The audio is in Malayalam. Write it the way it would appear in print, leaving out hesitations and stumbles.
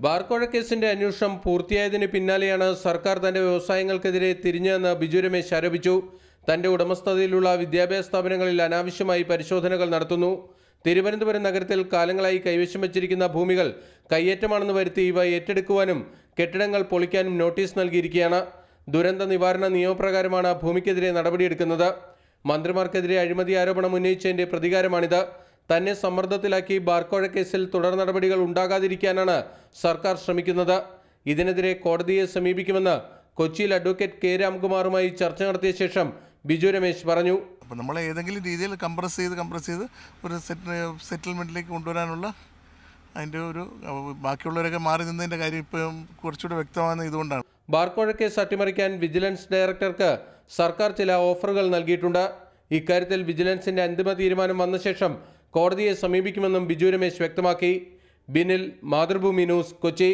ബാർക്കോഴ കേസിന്റെ അന്വേഷണം പൂർത്തിയായതിന് പിന്നാലെയാണ് സർക്കാർ തന്റെ വ്യവസായങ്ങൾക്കെതിരെ തിരിഞ്ഞതെന്ന് ബിജു രമേശ് ആരോപിച്ചു. തന്റെ ഉടമസ്ഥതയിലുള്ള വിദ്യാഭ്യാസ സ്ഥാപനങ്ങളിൽ അനാവശ്യമായി പരിശോധനകൾ നടത്തുന്നു. തിരുവനന്തപുരം നഗരത്തിൽ കാലങ്ങളായി കൈവശം വച്ചിരിക്കുന്ന ഭൂമികൾ കയ്യേറ്റമാണെന്ന് വരുത്തി ഇവ ഏറ്റെടുക്കുവാനും കെട്ടിടങ്ങൾ പൊളിക്കാനും നോട്ടീസ് നൽകിയിരിക്കുകയാണ്. ദുരന്ത നിവാരണ നിയമപ്രകാരമാണ് ഭൂമിക്കെതിരെ നടപടിയെടുക്കുന്നത്. മന്ത്രിമാർക്കെതിരെ അഴിമതി ആരോപണം ഉന്നയിച്ചതിന്റെ പ്രതികാരമാണിത്. തന്നെ സമ്മർദ്ദത്തിലാക്കി ബാർക്കോഴ കേസിൽ തുടർ നടപടികൾ ഉണ്ടാകാതിരിക്കാനാണ് സർക്കാർ ശ്രമിക്കുന്നത്. ഇതിനെതിരെ കോടതിയെ സമീപിക്കുമെന്ന് കൊച്ചിയിൽ അഡ്വക്കേറ്റ് കെ രാംകുമാറുമായി ചർച്ച നടത്തിയ ശേഷം ബിജു രമേശ് പറഞ്ഞു. അപ്പോൾ നമ്മളെ ഏതെങ്കിലും രീതിയിൽ കംപ്രസ് ചെയ്ത് ഒരു സെറ്റിൽമെൻറ്റിലേക്ക് കൊണ്ടുവരാനുള്ള അതിൻ്റെ ഒരു ബാക്കിയുള്ളവരൊക്കെ മാറി നിന്നതിൻ്റെ കാര്യം ഇപ്പം കുറച്ചുകൂടെ വ്യക്തമാകുന്ന ഇതുകൊണ്ടാണ്. ബാർക്കോഴ കേസ് അട്ടിമറിക്കാൻ വിജിലൻസ് ഡയറക്ടർക്ക് സർക്കാർ ചില ഓഫറുകൾ നൽകിയിട്ടുണ്ട്. ഇക്കാര്യത്തിൽ വിജിലൻസിന്റെ അന്തിമ തീരുമാനം വന്ന ശേഷം കോടതിയെ സമീപിക്കുമെന്നും ബിജു രമേശ് വ്യക്തമാക്കി. ബിനിൽ, മാതൃഭൂമി ന്യൂസ്, കൊച്ചി.